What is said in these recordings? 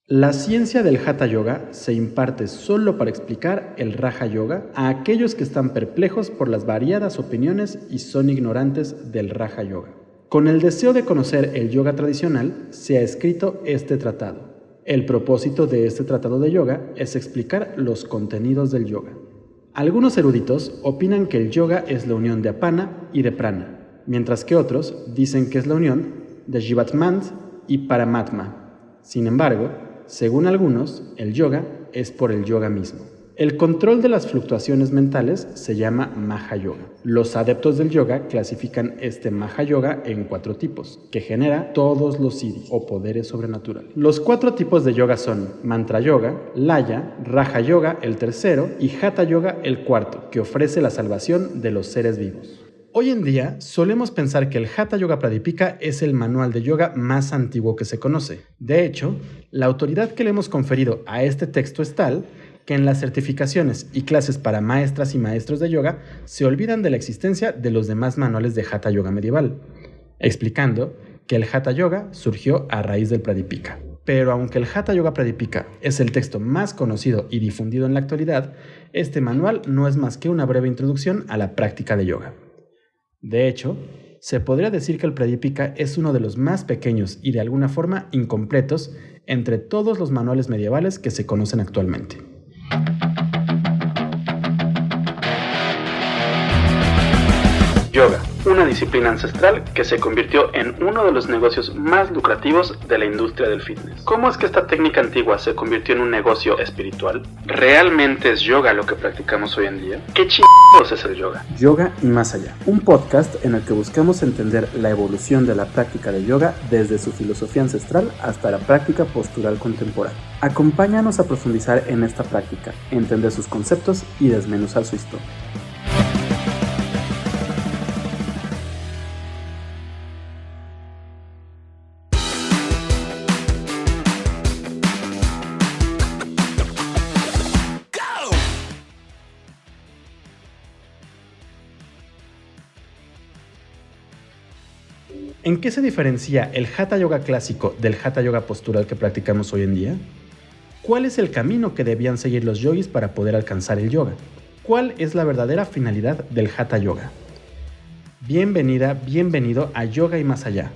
La ciencia del Hatha Yoga se imparte solo para explicar el Raja Yoga a aquellos que están perplejos por las variadas opiniones y son ignorantes del Raja Yoga. Con el deseo de conocer el yoga tradicional, se ha escrito este tratado. El propósito de este tratado de yoga es explicar los contenidos del yoga. Algunos eruditos opinan que el yoga es la unión de apana y de prana, mientras que otros dicen que es la unión de Jivatman y Paramatma. Sin embargo, según algunos, el yoga es por el yoga mismo. El control de las fluctuaciones mentales se llama Maha Yoga. Los adeptos del yoga clasifican este Maha Yoga en 4 tipos, que genera todos los siddhi o poderes sobrenaturales. Los 4 tipos de yoga son Mantra Yoga, Laya, Raja Yoga el tercero y Hatha Yoga el cuarto, que ofrece la salvación de los seres vivos. Hoy en día solemos pensar que el Hatha Yoga Pradipika es el manual de yoga más antiguo que se conoce. De hecho, la autoridad que le hemos conferido a este texto es tal que en las certificaciones y clases para maestras y maestros de yoga se olvidan de la existencia de los demás manuales de Hatha Yoga medieval, explicando que el Hatha Yoga surgió a raíz del Pradipika. Pero aunque el Hatha Yoga Pradipika es el texto más conocido y difundido en la actualidad, este manual no es más que una breve introducción a la práctica de yoga. De hecho, se podría decir que el Pradipika es uno de los más pequeños y de alguna forma incompletos entre todos los manuales medievales que se conocen actualmente. Yoga, una disciplina ancestral que se convirtió en uno de los negocios más lucrativos de la industria del fitness. ¿Cómo es que esta técnica antigua se convirtió en un negocio espiritual? ¿Realmente es yoga lo que practicamos hoy en día? ¿Qué chingados es el yoga? Yoga y más allá, un podcast en el que buscamos entender la evolución de la práctica de yoga desde su filosofía ancestral hasta la práctica postural contemporánea. Acompáñanos a profundizar en esta práctica, entender sus conceptos y desmenuzar su historia. ¿En qué se diferencia el Hatha Yoga clásico del Hatha Yoga postural que practicamos hoy en día? ¿Cuál es el camino que debían seguir los yogis para poder alcanzar el yoga? ¿Cuál es la verdadera finalidad del Hatha Yoga? Bienvenida, bienvenido a Yoga y Más Allá,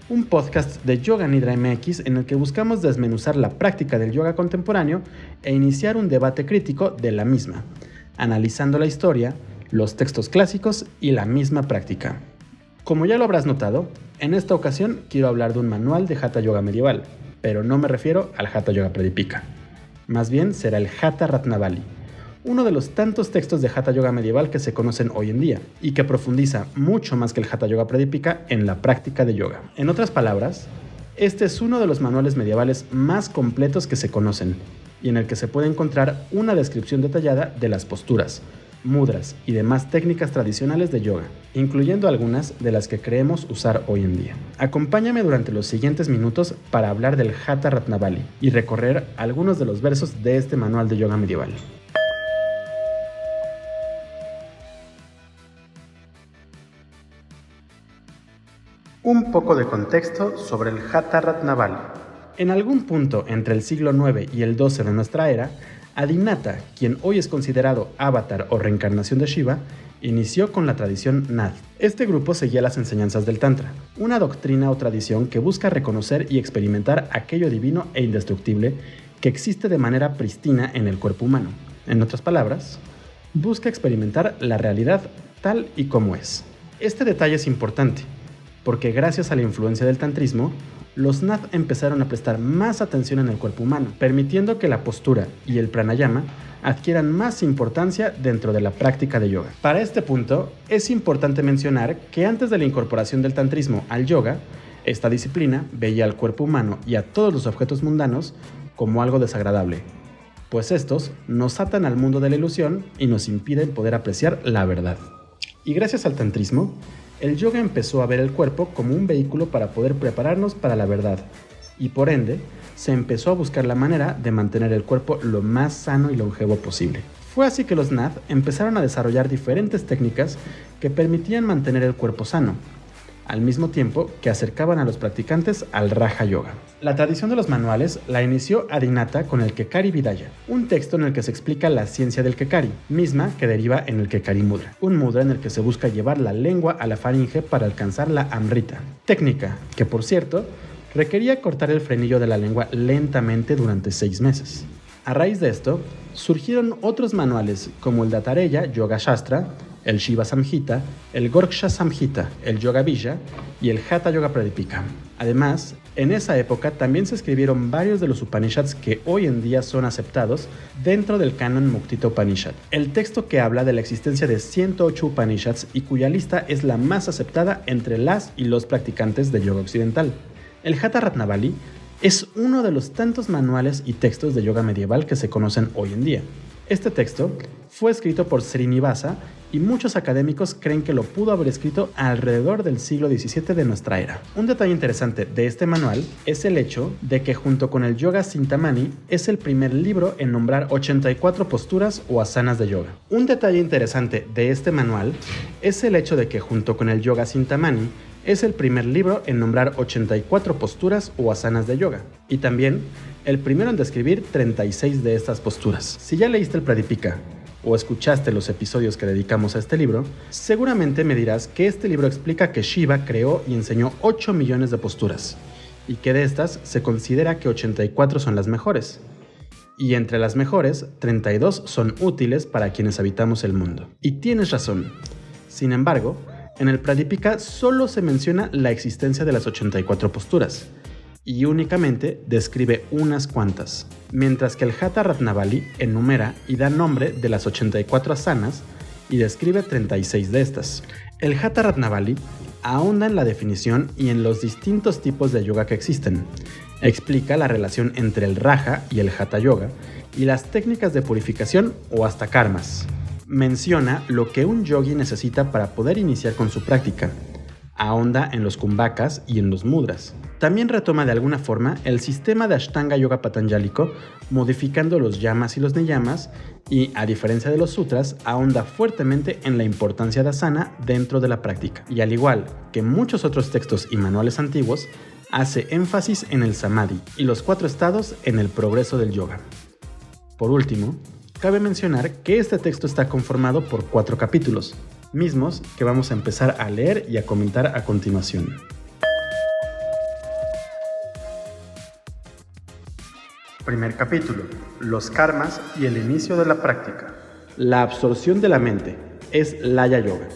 un podcast de Yoga Nidra MX en el que buscamos desmenuzar la práctica del yoga contemporáneo e iniciar un debate crítico de la misma, analizando la historia, los textos clásicos y la misma práctica. Como ya lo habrás notado, en esta ocasión quiero hablar de un manual de Hatha Yoga medieval, pero no me refiero al Hatha Yoga Pradipika. Más bien será el Hatha Ratnavali, uno de los tantos textos de Hatha Yoga medieval que se conocen hoy en día y que profundiza mucho más que el Hatha Yoga Pradipika en la práctica de yoga. En otras palabras, este es uno de los manuales medievales más completos que se conocen y en el que se puede encontrar una descripción detallada de las posturas, mudras y demás técnicas tradicionales de yoga, incluyendo algunas de las que creemos usar hoy en día. Acompáñame durante los siguientes minutos para hablar del Hatha Ratnavali y recorrer algunos de los versos de este manual de yoga medieval. Un poco de contexto sobre el Hatha Ratnavali. En algún punto entre el siglo IX y el XII de nuestra era, Adinata, quien hoy es considerado avatar o reencarnación de Shiva, inició con la tradición Nath. Este grupo seguía las enseñanzas del Tantra, una doctrina o tradición que busca reconocer y experimentar aquello divino e indestructible que existe de manera pristina en el cuerpo humano. En otras palabras, busca experimentar la realidad tal y como es. Este detalle es importante, porque gracias a la influencia del tantrismo, los Nath empezaron a prestar más atención en el cuerpo humano, permitiendo que la postura y el pranayama adquieran más importancia dentro de la práctica de yoga. Para este punto, es importante mencionar que antes de la incorporación del tantrismo al yoga, esta disciplina veía al cuerpo humano y a todos los objetos mundanos como algo desagradable, pues estos nos atan al mundo de la ilusión y nos impiden poder apreciar la verdad. Y gracias al tantrismo, el yoga empezó a ver el cuerpo como un vehículo para poder prepararnos para la verdad, y por ende, se empezó a buscar la manera de mantener el cuerpo lo más sano y longevo posible. Fue así que los Nath empezaron a desarrollar diferentes técnicas que permitían mantener el cuerpo sano, al mismo tiempo que acercaban a los practicantes al Raja Yoga. La tradición de los manuales la inició Adinata con el Kekari Vidaya, un texto en el que se explica la ciencia del Kekari, misma que deriva en el Kekari Mudra, un mudra en el que se busca llevar la lengua a la faringe para alcanzar la Amrita, técnica que, por cierto, requería cortar el frenillo de la lengua lentamente durante 6 meses. A raíz de esto, surgieron otros manuales como el Datareya Yoga Shastra, el Shiva Samhita, el Gorksha Samhita, el Yoga Vija y el Hatha Yoga Pradipika. Además, en esa época también se escribieron varios de los Upanishads que hoy en día son aceptados dentro del canon Muktita Upanishad, el texto que habla de la existencia de 108 Upanishads y cuya lista es la más aceptada entre las y los practicantes de yoga occidental. El Hatha Ratnavali es uno de los tantos manuales y textos de yoga medieval que se conocen hoy en día. Este texto fue escrito por Srinivasa y muchos académicos creen que lo pudo haber escrito alrededor del siglo XVII de nuestra era. Un detalle interesante de este manual es el hecho de que junto con el Yoga Sintamani es el primer libro en nombrar 84 posturas o asanas de yoga. Un detalle interesante de este manual es el hecho de que junto con el Yoga Sintamani es el primer libro en nombrar 84 posturas o asanas de yoga, y también el primero en describir 36 de estas posturas. Si ya leíste el Pradipika o escuchaste los episodios que dedicamos a este libro, seguramente me dirás que este libro explica que Shiva creó y enseñó 8 millones de posturas, y que de estas se considera que 84 son las mejores. Y entre las mejores, 32 son útiles para quienes habitamos el mundo. Y tienes razón. Sin embargo, en el Pradipika solo se menciona la existencia de las 84 posturas, y únicamente describe unas cuantas, mientras que el Hatha Ratnavali enumera y da nombre de las 84 asanas y describe 36 de estas. El Hatha Ratnavali ahonda en la definición y en los distintos tipos de yoga que existen. Explica la relación entre el Raja y el Hatha Yoga y las técnicas de purificación o hasta karmas. Menciona lo que un yogi necesita para poder iniciar con su práctica. Ahonda en los kumbhakas y en los mudras. También retoma de alguna forma el sistema de Ashtanga Yoga patanjálico, modificando los yamas y los niyamas, y, a diferencia de los sutras, ahonda fuertemente en la importancia de asana dentro de la práctica. Y al igual que muchos otros textos y manuales antiguos, hace énfasis en el samadhi y los 4 estados en el progreso del yoga. Por último, cabe mencionar que este texto está conformado por 4 capítulos, mismos que vamos a empezar a leer y a comentar a continuación. Primer capítulo: los karmas y el inicio de la práctica. La absorción de la mente es Laya Yoga,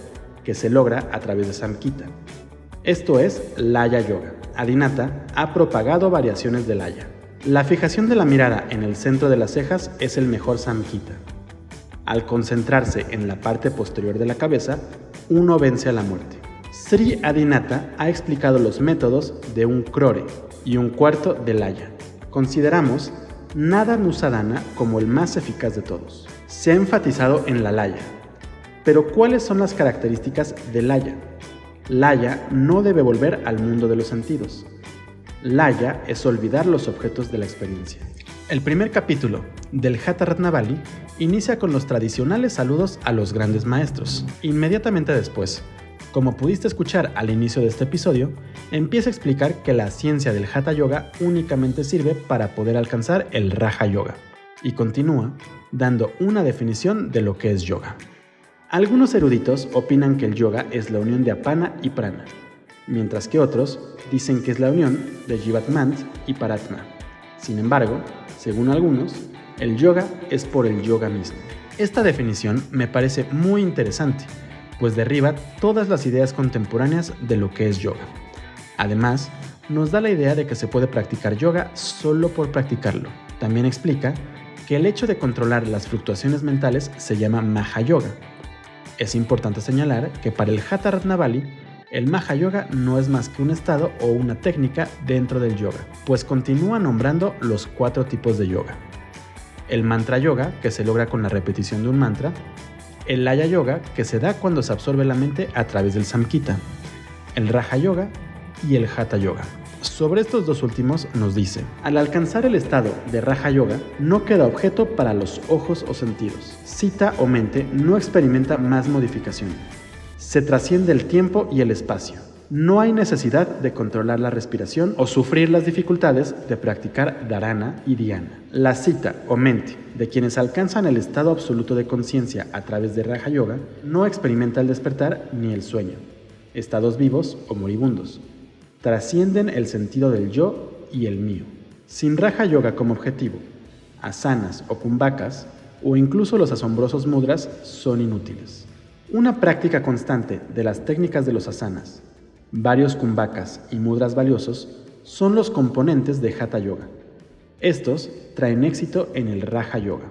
que se logra a través de Samkhita. Esto es Laya Yoga. Adinata ha propagado variaciones de Laya. La fijación de la mirada en el centro de las cejas es el mejor Samkhita. Al concentrarse en la parte posterior de la cabeza, uno vence a la muerte. Sri Adinata ha explicado los métodos de un Krore y un cuarto de Laya. Consideramos Nada Nusadana como el más eficaz de todos. Se ha enfatizado en la Laya. Pero ¿cuáles son las características de Laya? Laya no debe volver al mundo de los sentidos. Laya es olvidar los objetos de la experiencia. El primer capítulo del Hatha Ratnavali inicia con los tradicionales saludos a los grandes maestros. Inmediatamente después, como pudiste escuchar al inicio de este episodio, empieza a explicar que la ciencia del Hatha Yoga únicamente sirve para poder alcanzar el Raja Yoga, y continúa dando una definición de lo que es yoga. Algunos eruditos opinan que el yoga es la unión de apana y prana, mientras que otros dicen que es la unión de Jivatmant y Paratma. Sin embargo, según algunos, el yoga es por el yoga mismo. Esta definición me parece muy interesante, pues derriba todas las ideas contemporáneas de lo que es yoga. Además, nos da la idea de que se puede practicar yoga solo por practicarlo. También explica que el hecho de controlar las fluctuaciones mentales se llama Maha Yoga. Es importante señalar que para el Hatha Ratnavali, el Maha Yoga no es más que un estado o una técnica dentro del yoga, pues continúa nombrando los 4 tipos de yoga. El Mantra Yoga, que se logra con la repetición de un mantra, el Laya Yoga, que se da cuando se absorbe la mente a través del Samkhita, el Raja Yoga y el Hatha Yoga. Sobre estos 2 últimos nos dice: al alcanzar el estado de Raja Yoga, no queda objeto para los ojos o sentidos. Cita o mente no experimenta más modificación. Se trasciende el tiempo y el espacio. No hay necesidad de controlar la respiración o sufrir las dificultades de practicar dharana y dhyana. La cita o menti de quienes alcanzan el estado absoluto de conciencia a través de Raja Yoga no experimenta el despertar ni el sueño, estados vivos o moribundos. Trascienden el sentido del yo y el mío. Sin Raja Yoga como objetivo, asanas o kumbhakas, o incluso los asombrosos mudras, son inútiles. Una práctica constante de las técnicas de los asanas, varios kumbhakas y mudras valiosos son los componentes de Hatha Yoga. Estos traen éxito en el Raja Yoga.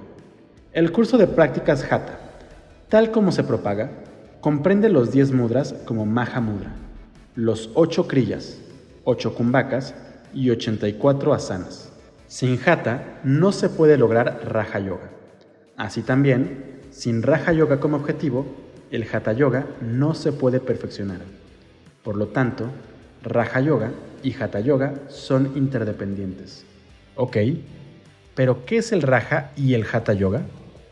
El curso de prácticas Hatha, tal como se propaga, comprende los 10 mudras como Maha Mudra, los 8 kriyas, 8 kumbhakas y 84 asanas. Sin Hatha no se puede lograr Raja Yoga. Así también, sin Raja Yoga como objetivo, el Hatha Yoga no se puede perfeccionar. Por lo tanto, Raja Yoga y Hatha Yoga son interdependientes. Ok, pero ¿qué es el Raja y el Hatha Yoga?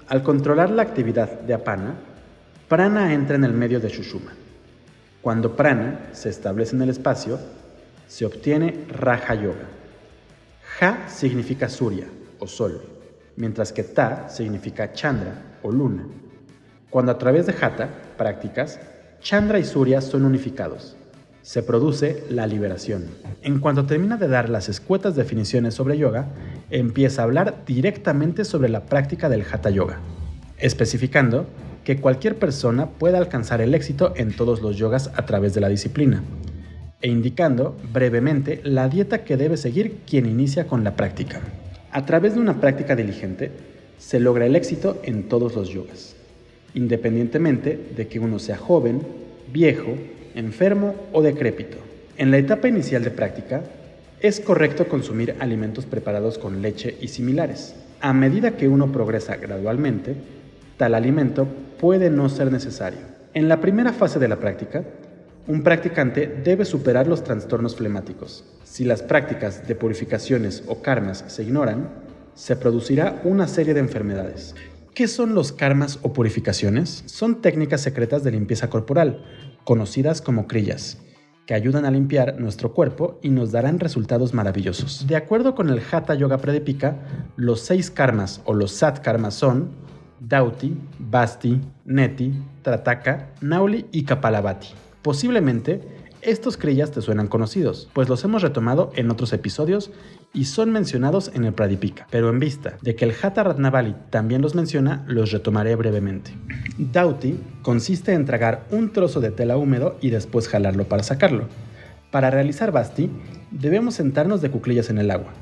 Al controlar la actividad de Apana, Prana entra en el medio de Sushumna. Cuando Prana se establece en el espacio, se obtiene Raja Yoga. Ja significa Surya o Sol, mientras que Ta significa Chandra o Luna. Cuando a través de Hatha prácticas, Chandra y Surya son unificados. Se produce la liberación. En cuanto termina de dar las escuetas definiciones sobre yoga, empieza a hablar directamente sobre la práctica del Hatha Yoga, especificando que cualquier persona puede alcanzar el éxito en todos los yogas a través de la disciplina, e indicando brevemente la dieta que debe seguir quien inicia con la práctica. A través de una práctica diligente, se logra el éxito en todos los yogas, independientemente de que uno sea joven, viejo, enfermo o decrépito. En la etapa inicial de práctica, es correcto consumir alimentos preparados con leche y similares. A medida que uno progresa gradualmente, tal alimento puede no ser necesario. En la primera fase de la práctica, un practicante debe superar los trastornos flemáticos. Si las prácticas de purificaciones o karmas se ignoran, se producirá una serie de enfermedades. ¿Qué son los karmas o purificaciones? Son técnicas secretas de limpieza corporal, conocidas como kriyas, que ayudan a limpiar nuestro cuerpo y nos darán resultados maravillosos. De acuerdo con el Hatha Yoga Pradipika, los 6 karmas o los Sat karmas son Dhauti, Basti, Neti, Trataka, Nauli y Kapalabhati. Posiblemente estos kriyas te suenan conocidos, pues los hemos retomado en otros episodios y son mencionados en el Pradipika, pero en vista de que el Hatha Ratnavali también los menciona, los retomaré brevemente. Dhauti consiste en tragar un trozo de tela húmedo y después jalarlo para sacarlo. Para realizar Basti, debemos sentarnos de cuclillas en el agua,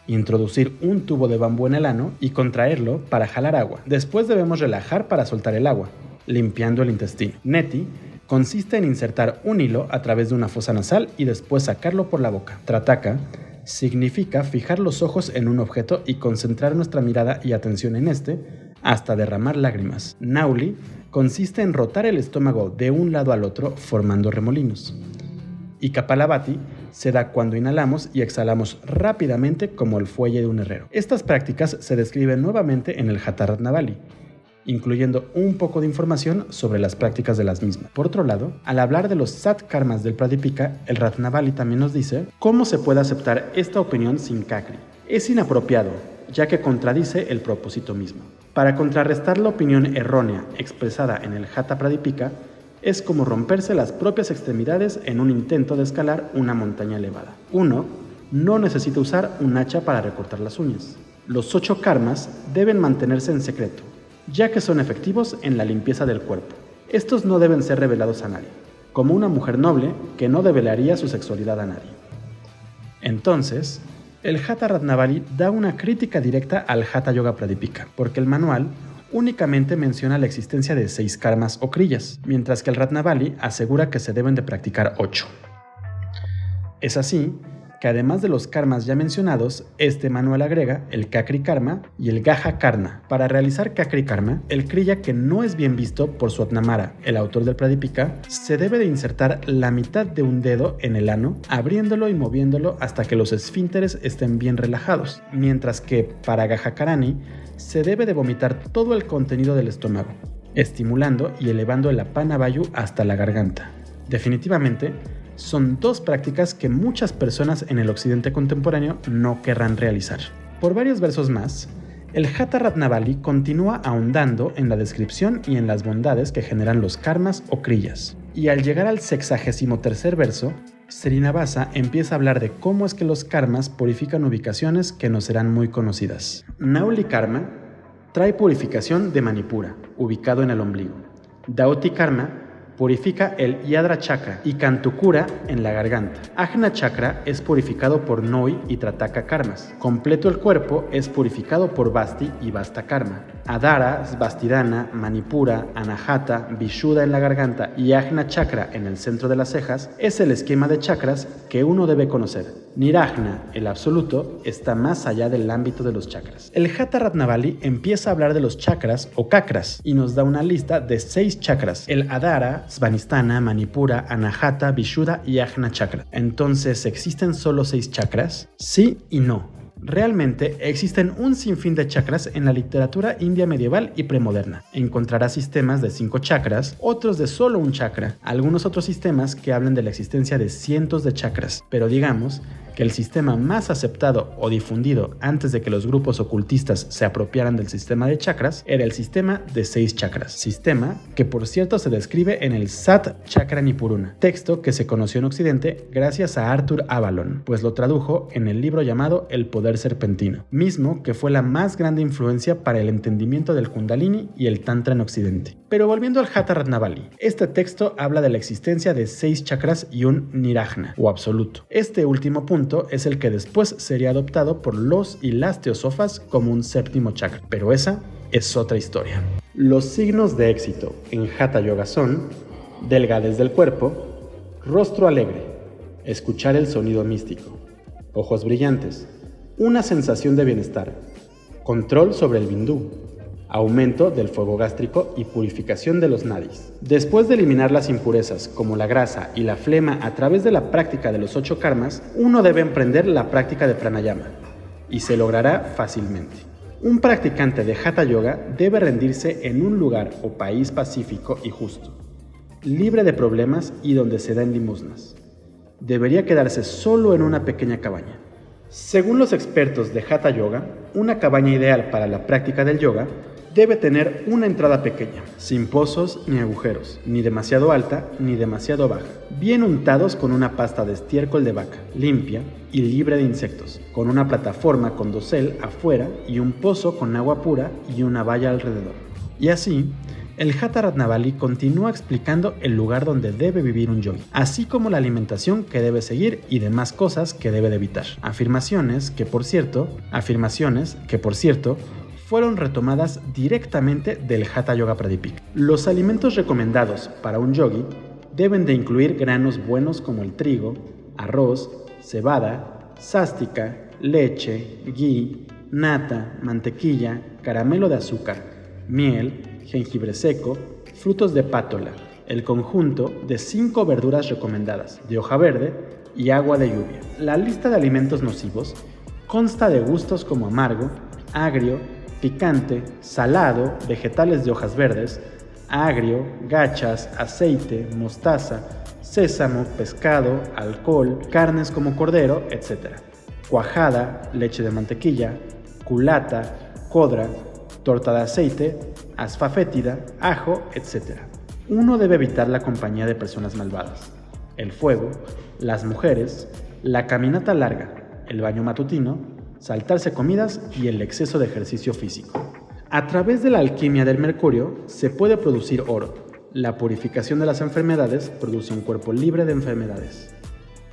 introducir un tubo de bambú en el ano y contraerlo para jalar agua. Después debemos relajar para soltar el agua, limpiando el intestino. Neti consiste en insertar un hilo a través de una fosa nasal y después sacarlo por la boca. Trataka significa fijar los ojos en un objeto y concentrar nuestra mirada y atención en este hasta derramar lágrimas. Nauli consiste en rotar el estómago de un lado al otro formando remolinos. Y Kapalabhati se da cuando inhalamos y exhalamos rápidamente como el fuelle de un herrero. Estas prácticas se describen nuevamente en el Hatha Ratnavali, incluyendo un poco de información sobre las prácticas de las mismas. Por otro lado, al hablar de los Sat karmas del Pradipika, el Ratnavali también nos dice cómo se puede aceptar esta opinión sin Kakri. Es inapropiado, ya que contradice el propósito mismo. Para contrarrestar la opinión errónea expresada en el Hatha Pradipika, es como romperse las propias extremidades en un intento de escalar una montaña elevada. Uno no necesita usar un hacha para recortar las uñas. Los 8 karmas deben mantenerse en secreto, ya que son efectivos en la limpieza del cuerpo. Estos no deben ser revelados a nadie, como una mujer noble que no develaría su sexualidad a nadie. Entonces, el Hatha Ratnavali da una crítica directa al Hatha Yoga Pradipika, porque el manual únicamente menciona la existencia de 6 karmas o kriyas, mientras que el Ratnavali asegura que se deben de practicar 8. Es así que además de los karmas ya mencionados, este manual agrega el Kakri Karma y el Gaja Karna. Para realizar Kakri Karma, el kriya que no es bien visto por Swatnamara, el autor del Pradipika, se debe de insertar la mitad de un dedo en el ano, abriéndolo y moviéndolo hasta que los esfínteres estén bien relajados, mientras que para Gaja Karani se debe de vomitar todo el contenido del estómago, estimulando y elevando el Apana Vayu hasta la garganta. Definitivamente, son dos prácticas que muchas personas en el occidente contemporáneo no querrán realizar. Por varios versos más, el Hatha Ratnavali continúa ahondando en la descripción y en las bondades que generan los karmas o kriyas. Y al llegar al 63º verso, Srinivasa empieza a hablar de cómo es que los karmas purifican ubicaciones que nos serán muy conocidas. Nauli Karma trae purificación de Manipura, ubicado en el ombligo. Dauti Karma purifica el Yadra Chakra y Kantukura en la garganta. Ajna Chakra es purificado por Noi y Trataka Karmas. Completo el cuerpo es purificado por Basti y Vasta Karma. Adara, Svastidhana, Manipura, Anahata, Vishuddha en la garganta y Ajna Chakra en el centro de las cejas es el esquema de chakras que uno debe conocer. Nirajna, el absoluto, está más allá del ámbito de los chakras. El Hatha Ratnavali empieza a hablar de los chakras o kakras y nos da una lista de 6 chakras: el Adara, Svastisthana, Manipura, Anahata, Vishuddha y Ajna Chakra. Entonces, ¿existen solo 6 chakras? Sí y no. Realmente existen un sinfín de chakras en la literatura india medieval y premoderna. Encontrarás sistemas de 5 chakras, otros de solo un chakra, algunos otros sistemas que hablan de la existencia de cientos de chakras, pero digamos que el sistema más aceptado o difundido antes de que los grupos ocultistas se apropiaran del sistema de chakras era el sistema de 6 chakras, sistema que por cierto se describe en el Sat Chakra Nipuruna, texto que se conoció en Occidente gracias a Arthur Avalon, pues lo tradujo en el libro llamado El Poder Serpentino, mismo que fue la más grande influencia para el entendimiento del Kundalini y el Tantra en Occidente. Pero volviendo al Hatha Ratnavali, este texto habla de la existencia de 6 chakras y un Nirajna, o absoluto. Este último punto es el que después sería adoptado por los y las teosofas como un 7º chakra, pero esa es otra historia. Los signos de éxito en Hatha Yoga son delgadez del cuerpo, rostro alegre, escuchar el sonido místico, ojos brillantes, una sensación de bienestar, control sobre el bindú, aumento del fuego gástrico y purificación de los nadis. Después de eliminar las impurezas como la grasa y la flema a través de la práctica de los 8 karmas, uno debe emprender la práctica de pranayama y se logrará fácilmente. Un practicante de Hatha Yoga debe rendirse en un lugar o país pacífico y justo, libre de problemas y donde se den limosnas. Debería quedarse solo en una pequeña cabaña. Según los expertos de Hatha Yoga, una cabaña ideal para la práctica del yoga debe tener una entrada pequeña, sin pozos ni agujeros, ni demasiado alta ni demasiado baja, bien untados con una pasta de estiércol de vaca, limpia y libre de insectos, con una plataforma con dosel afuera y un pozo con agua pura y una valla alrededor. Y así, el Hatha Ratnavali continúa explicando el lugar donde debe vivir un yogi, así como la alimentación que debe seguir y demás cosas que debe de evitar. Afirmaciones que por cierto, fueron retomadas directamente del Hatha Yoga Pradipika. Los alimentos recomendados para un yogi deben de incluir granos buenos como el trigo, arroz, cebada, sástica, leche, ghee, nata, mantequilla, caramelo de azúcar, miel, jengibre seco, frutos de pátola, el conjunto de 5 verduras recomendadas de hoja verde y agua de lluvia. La lista de alimentos nocivos consta de gustos como amargo, agrio, picante, salado, vegetales de hojas verdes, agrio, gachas, aceite, mostaza, sésamo, pescado, alcohol, carnes como cordero, etc. Cuajada, leche de mantequilla, culata, codra, torta de aceite, asfa fétida, ajo, etc. Uno debe evitar la compañía de personas malvadas, el fuego, las mujeres, la caminata larga, el baño matutino, saltarse comidas y el exceso de ejercicio físico. A través de la alquimia del mercurio se puede producir oro. La purificación de las enfermedades produce un cuerpo libre de enfermedades.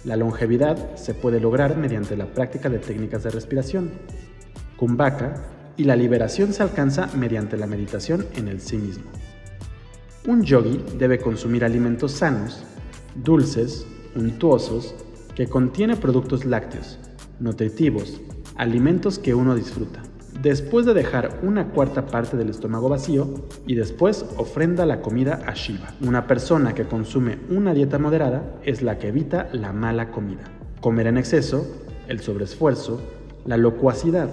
La longevidad se puede lograr mediante la práctica de técnicas de respiración, kumbhaka, y la liberación se alcanza mediante la meditación en el sí mismo. Un yogi debe consumir alimentos sanos, dulces, untuosos, que contienen productos lácteos, nutritivos, alimentos que uno disfruta. Después de dejar 1/4 parte del estómago vacío y después ofrenda la comida a Shiva. Una persona que consume una dieta moderada es la que evita la mala comida. Comer en exceso, el sobreesfuerzo, la locuacidad,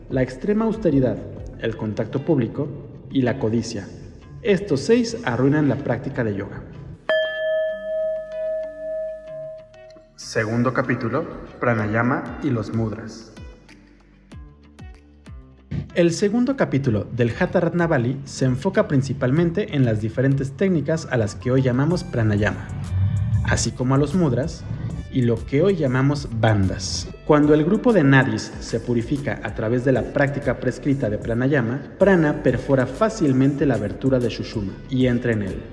la extrema austeridad, el contacto público y la codicia. Estos 6 arruinan la práctica de yoga. Segundo capítulo, Pranayama y los mudras. El segundo capítulo del Hatha Ratnavali se enfoca principalmente en las diferentes técnicas a las que hoy llamamos pranayama, así como a los mudras y lo que hoy llamamos bandhas. Cuando el grupo de nadis se purifica a través de la práctica prescrita de pranayama, prana perfora fácilmente la abertura de Sushumna y entra en él.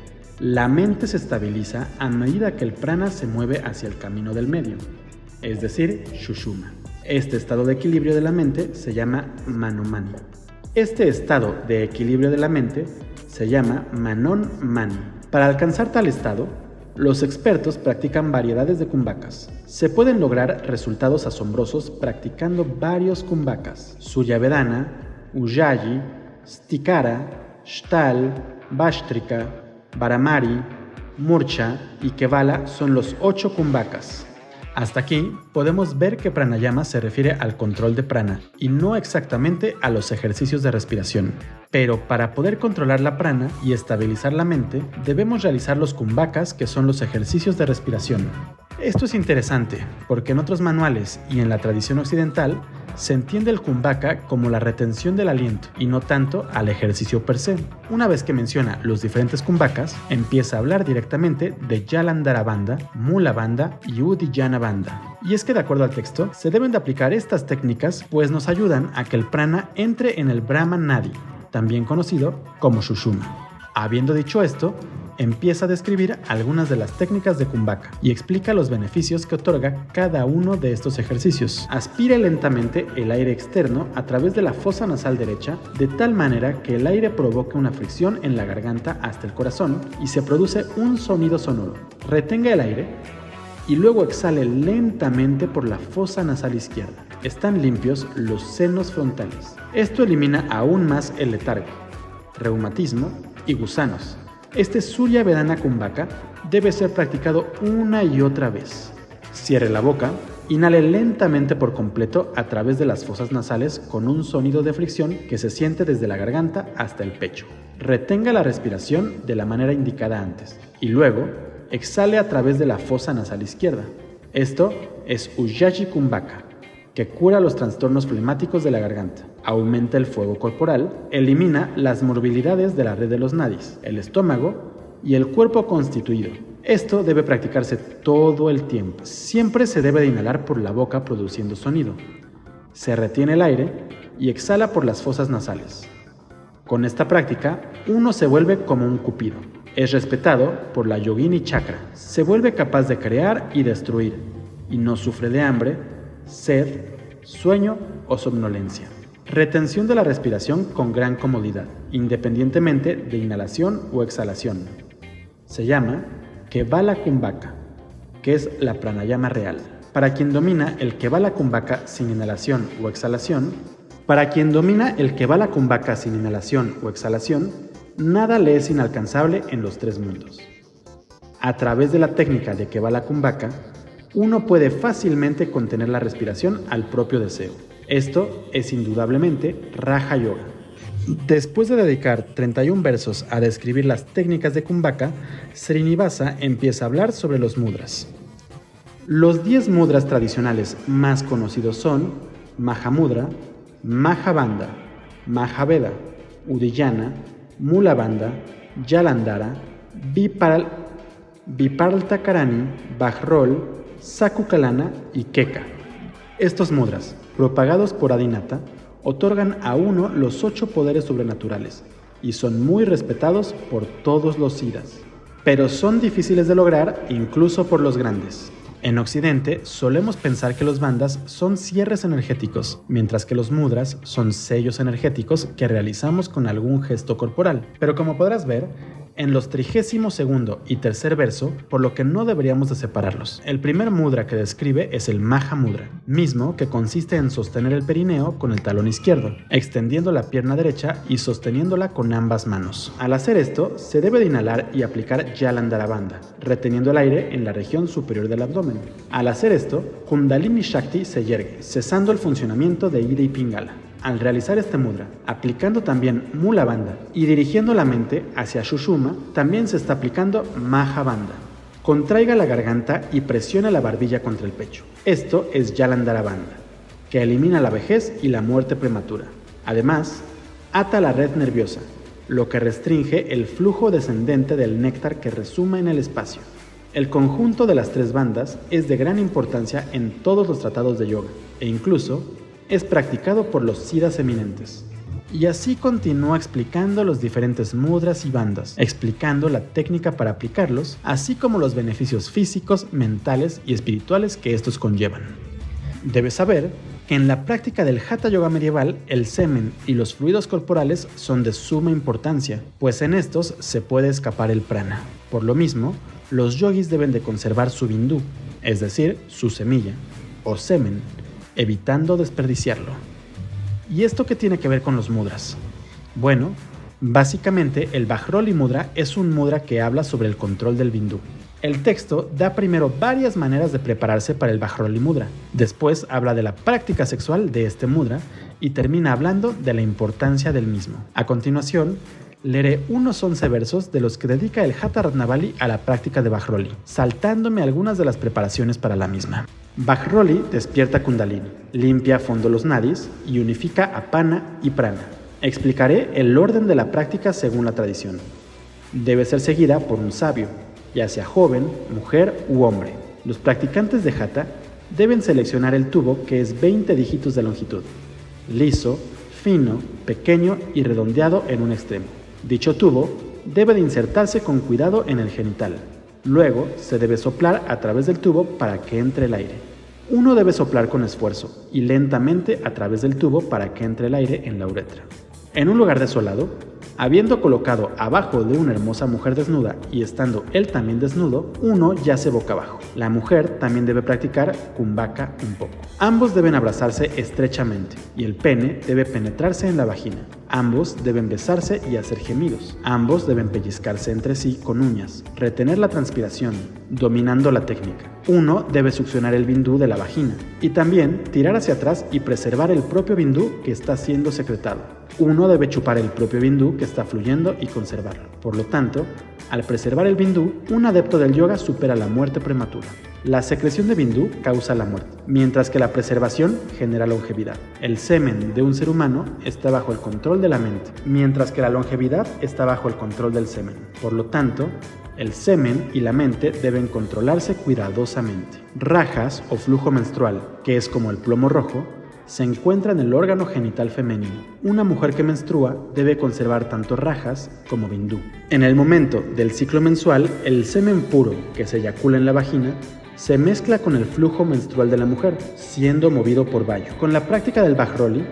La mente se estabiliza a medida que el prana se mueve hacia el camino del medio, es decir, Sushumna. Este estado de equilibrio de la mente se llama Manomani. Este estado de equilibrio de la mente se llama Manon Mani. Para alcanzar tal estado, los expertos practican variedades de kumbhakas. Se pueden lograr resultados asombrosos practicando varios kumbhakas. Suryavedana, Ujjayi, Stikara, Shtal, Bhastrika, Bharamari, Murcha y Kevala son los 8 kumbhakas. Hasta aquí podemos ver que pranayama se refiere al control de prana y no exactamente a los ejercicios de respiración. Pero para poder controlar la prana y estabilizar la mente, debemos realizar los kumbhakas, que son los ejercicios de respiración. Esto es interesante porque en otros manuales y en la tradición occidental se entiende el kumbhaka como la retención del aliento y no tanto al ejercicio per se. Una vez que menciona los diferentes kumbhakas, empieza a hablar directamente de Jalandhara Bandha, Mula Bandha y Uddiyana Bandha. Y es que de acuerdo al texto, se deben de aplicar estas técnicas pues nos ayudan a que el prana entre en el Brahma Nadi, también conocido como Sushumna. Habiendo dicho esto, empieza a describir algunas de las técnicas de kumbhaka y explica los beneficios que otorga cada uno de estos ejercicios. Aspire lentamente el aire externo a través de la fosa nasal derecha de tal manera que el aire provoque una fricción en la garganta hasta el corazón y se produce un sonido sonoro. Retenga el aire y luego exhale lentamente por la fosa nasal izquierda. Están limpios los senos frontales. Esto elimina aún más el letargo, reumatismo y gusanos. Este Suryavedana Kumbhaka debe ser practicado una y otra vez. Cierre la boca, inhale lentamente por completo a través de las fosas nasales con un sonido de fricción que se siente desde la garganta hasta el pecho. Retenga la respiración de la manera indicada antes y luego exhale a través de la fosa nasal izquierda. Esto es Ujjayi Kumbhaka, que cura los trastornos flemáticos de la garganta, aumenta el fuego corporal, elimina las morbilidades de la red de los nadis, el estómago y el cuerpo constituido. Esto debe practicarse todo el tiempo. Siempre se debe de inhalar por la boca produciendo sonido. Se retiene el aire y exhala por las fosas nasales. Con esta práctica, uno se vuelve como un cupido. Es respetado por la Yogini Chakra. Se vuelve capaz de crear y destruir y no sufre de hambre, sed, sueño o somnolencia. Retención de la respiración con gran comodidad, independientemente de inhalación o exhalación. Se llama Kevala Kumbhaka, que es la pranayama real. Para quien domina el Kevala Kumbhaka sin inhalación o exhalación, nada le es inalcanzable en los 3 mundos. A través de la técnica de Kevala Kumbhaka, uno puede fácilmente contener la respiración al propio deseo. Esto es indudablemente Raja Yoga. Después de dedicar 31 versos a describir las técnicas de Kumbhaka, Srinivasa empieza a hablar sobre los mudras. Los 10 mudras tradicionales más conocidos son Mahamudra, Mahabandha, Mahaveda, Uddiyana, Mula Bandha, Jalandhara, Viparaltakarani, Bajrol, Sakukalana y Keka. Estos mudras, propagados por Adinata, otorgan a uno los 8 poderes sobrenaturales y son muy respetados por todos los siddhas, pero son difíciles de lograr incluso por los grandes. En Occidente solemos pensar que los bandhas son cierres energéticos, mientras que los mudras son sellos energéticos que realizamos con algún gesto corporal. Pero como podrás ver, en los 32º y 3er verso, por lo que no deberíamos de separarlos. El primer mudra que describe es el Mahamudra, mismo que consiste en sostener el perineo con el talón izquierdo, extendiendo la pierna derecha y sosteniéndola con ambas manos. Al hacer esto, se debe de inhalar y aplicar Jalandhara Bandha, reteniendo el aire en la región superior del abdomen. Al hacer esto, Kundalini Shakti se yergue, cesando el funcionamiento de Ida y Pingala. Al realizar este mudra, aplicando también Mula Bandha y dirigiendo la mente hacia Sushumna, también se está aplicando Maha Bandha. Contraiga la garganta y presiona la barbilla contra el pecho. Esto es Jalandhara Bandha, que elimina la vejez y la muerte prematura. Además, ata la red nerviosa, lo que restringe el flujo descendente del néctar que resuma en el espacio. El conjunto de las 3 bandas es de gran importancia en todos los tratados de yoga e incluso es practicado por los siddhas eminentes. Y así continúa explicando los diferentes mudras y bandas, explicando la técnica para aplicarlos, así como los beneficios físicos, mentales y espirituales que estos conllevan. Debes saber que en la práctica del Hatha Yoga medieval, el semen y los fluidos corporales son de suma importancia, pues en estos se puede escapar el prana. Por lo mismo, los yogis deben de conservar su bindú, es decir, su semilla, o semen, evitando desperdiciarlo. ¿Y esto qué tiene que ver con los mudras? Bueno, básicamente el Vajroli Mudra es un mudra que habla sobre el control del bindú. El texto da primero varias maneras de prepararse para el Vajroli Mudra, después habla de la práctica sexual de este mudra y termina hablando de la importancia del mismo. A continuación, leeré unos 11 versos de los que dedica el Hatha Ratnavali a la práctica de Vajroli, saltándome algunas de las preparaciones para la misma. Vajroli despierta Kundalini, limpia a fondo los nadis y unifica apana y prana. Explicaré el orden de la práctica según la tradición. Debe ser seguida por un sabio, ya sea joven, mujer u hombre. Los practicantes de Hatha deben seleccionar el tubo que es 20 dígitos de longitud, liso, fino, pequeño y redondeado en un extremo. Dicho tubo debe de insertarse con cuidado en el genital. Luego se debe soplar a través del tubo para que entre el aire. Uno debe soplar con esfuerzo y lentamente a través del tubo para que entre el aire en la uretra. En un lugar desolado, habiendo colocado abajo de una hermosa mujer desnuda y estando él también desnudo, uno yace boca abajo. La mujer también debe practicar kumbhaka un poco. Ambos deben abrazarse estrechamente y el pene debe penetrarse en la vagina. Ambos deben besarse y hacer gemidos. Ambos deben pellizcarse entre sí con uñas, retener la transpiración, dominando la técnica. Uno debe succionar el bindú de la vagina y también tirar hacia atrás y preservar el propio bindú que está siendo secretado. Uno debe chupar el propio bindú que está fluyendo y conservarlo. Por lo tanto, al preservar el bindú, un adepto del yoga supera la muerte prematura. La secreción de bindú causa la muerte, mientras que la preservación genera longevidad. El semen de un ser humano está bajo el control de la mente, mientras que la longevidad está bajo el control del semen. Por lo tanto, el semen y la mente deben controlarse cuidadosamente. Rajas o flujo menstrual, que es como el plomo rojo, se encuentra en el órgano genital femenino. Una mujer que menstrua debe conservar tanto rajas como bindú. En el momento del ciclo mensual, el semen puro que se eyacula en la vagina se mezcla con el flujo menstrual de la mujer, siendo movido por vayu. Con la práctica del Vajroli,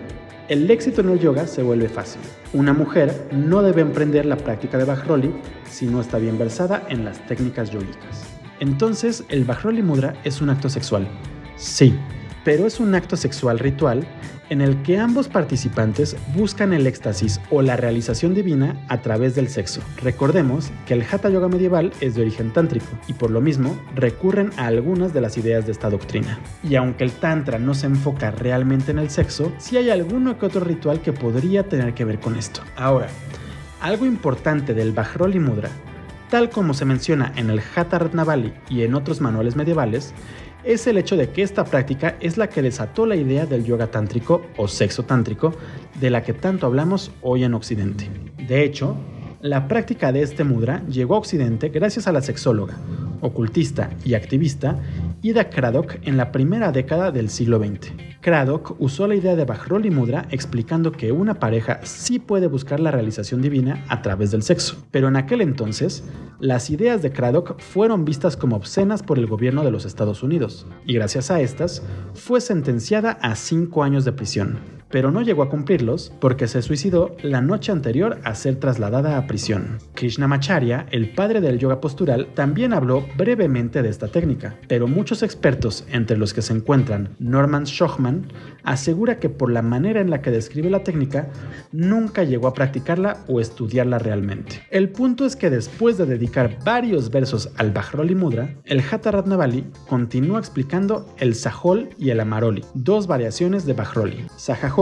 el éxito en el yoga se vuelve fácil. Una mujer no debe emprender la práctica de Vajroli si no está bien versada en las técnicas yógicas. Entonces, ¿el Vajroli Mudra es un acto sexual? Sí, pero es un acto sexual ritual en el que ambos participantes buscan el éxtasis o la realización divina a través del sexo. Recordemos que el Hatha Yoga medieval es de origen tántrico y por lo mismo recurren a algunas de las ideas de esta doctrina. Y aunque el Tantra no se enfoca realmente en el sexo, sí hay alguno que otro ritual que podría tener que ver con esto. Ahora, algo importante del Vajroli Mudra, tal como se menciona en el Hatha Ratnavali y en otros manuales medievales, es el hecho de que esta práctica es la que desató la idea del yoga tántrico o sexo tántrico de la que tanto hablamos hoy en Occidente. De hecho, la práctica de este mudra llegó a Occidente gracias a la sexóloga, ocultista y activista Ida Craddock en la primera década del siglo XX. Craddock usó la idea de Vajroli Mudra explicando que una pareja sí puede buscar la realización divina a través del sexo, pero en aquel entonces, las ideas de Craddock fueron vistas como obscenas por el gobierno de los Estados Unidos, y gracias a estas, fue sentenciada a 5 años de prisión. Pero no llegó a cumplirlos porque se suicidó la noche anterior a ser trasladada a prisión. Krishnamacharya, el padre del yoga postural, también habló brevemente de esta técnica, pero muchos expertos, entre los que se encuentran Norman Schochman, asegura que por la manera en la que describe la técnica, nunca llegó a practicarla o estudiarla realmente. El punto es que después de dedicar varios versos al Vajroli Mudra, el Hatha Ratnavali continúa explicando el Sajol y el Amaroli, dos variaciones de Vajroli. Sajajol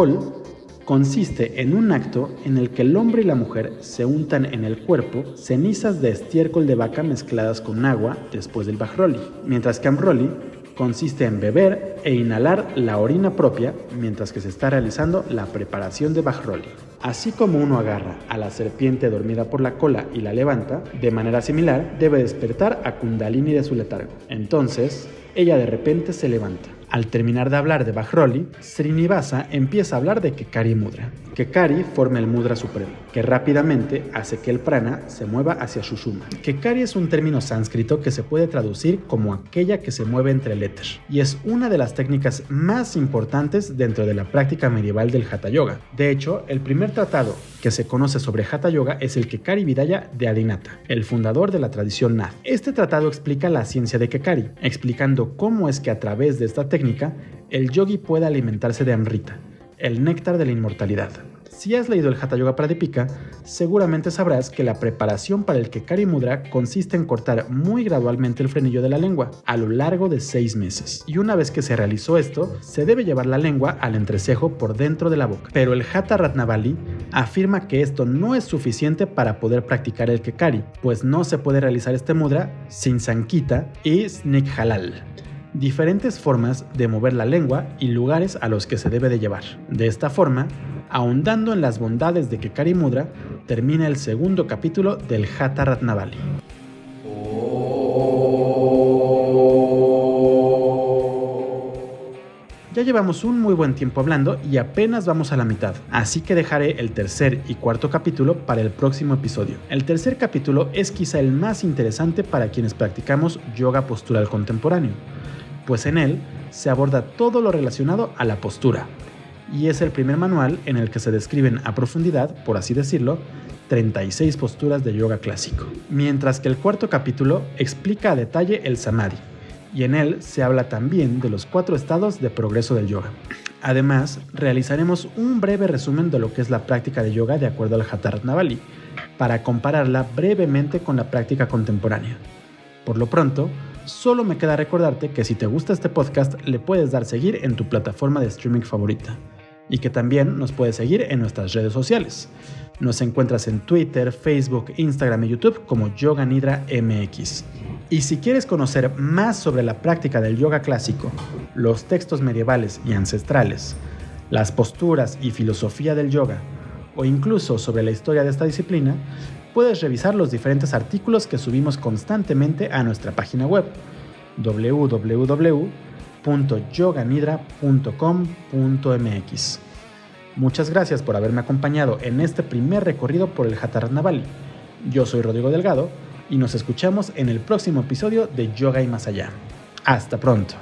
consiste en un acto en el que el hombre y la mujer se untan en el cuerpo cenizas de estiércol de vaca mezcladas con agua después del bajroli, mientras que amroli consiste en beber e inhalar la orina propia mientras que se está realizando la preparación de bajroli. Así como uno agarra a la serpiente dormida por la cola y la levanta, de manera similar debe despertar a Kundalini de su letargo. Entonces, ella de repente se levanta. Al terminar de hablar de Bajroli, Srinivasa empieza a hablar de Kekari Mudra. Kekari forma el mudra supremo, que rápidamente hace que el prana se mueva hacia Sushumna. Kekari es un término sánscrito que se puede traducir como aquella que se mueve entre el éter, y es una de las técnicas más importantes dentro de la práctica medieval del Hatha Yoga. De hecho, el primer tratado que se conoce sobre Hatha Yoga es el Kekari Vidaya de Adinata, el fundador de la tradición Nath. Este tratado explica la ciencia de Kekari, explicando cómo es que a través de esta técnica el yogi puede alimentarse de Amrita, el néctar de la inmortalidad. Si has leído el Hatha Yoga Pradipika, seguramente sabrás que la preparación para el Kekari Mudra consiste en cortar muy gradualmente el frenillo de la lengua a lo largo de 6 meses. Y una vez que se realizó esto, se debe llevar la lengua al entrecejo por dentro de la boca. Pero el Hatha Ratnavali afirma que esto no es suficiente para poder practicar el Kekari, pues no se puede realizar este mudra sin Sankita y Snighalal, diferentes formas de mover la lengua y lugares a los que se debe de llevar. De esta forma, ahondando en las bondades de Kekari Mudra, termina el segundo capítulo del Hatha Ratnavali. Ya llevamos un muy buen tiempo hablando y apenas vamos a la mitad, así que dejaré el tercer y cuarto capítulo para el próximo episodio. El tercer capítulo es quizá el más interesante para quienes practicamos yoga postural contemporáneo, pues en él se aborda todo lo relacionado a la postura, y es el primer manual en el que se describen a profundidad, por así decirlo, 36 posturas de yoga clásico. Mientras que el cuarto capítulo explica a detalle el samadhi, y en él se habla también de los 4 estados de progreso del yoga. Además, realizaremos un breve resumen de lo que es la práctica de yoga de acuerdo al Hatha Ratnavali, para compararla brevemente con la práctica contemporánea. Por lo pronto, solo me queda recordarte que si te gusta este podcast, le puedes dar seguir en tu plataforma de streaming favorita, y que también nos puedes seguir en nuestras redes sociales. Nos encuentras en Twitter, Facebook, Instagram y YouTube como Yoga Nidra MX. Y si quieres conocer más sobre la práctica del yoga clásico, los textos medievales y ancestrales, las posturas y filosofía del yoga, o incluso sobre la historia de esta disciplina, puedes revisar los diferentes artículos que subimos constantemente a nuestra página web www.yoganidra.com.mx. Muchas gracias por haberme acompañado en este primer recorrido por el Hatha Ratnavali. Yo soy Rodrigo Delgado y nos escuchamos en el próximo episodio de Yoga y Más Allá. Hasta pronto.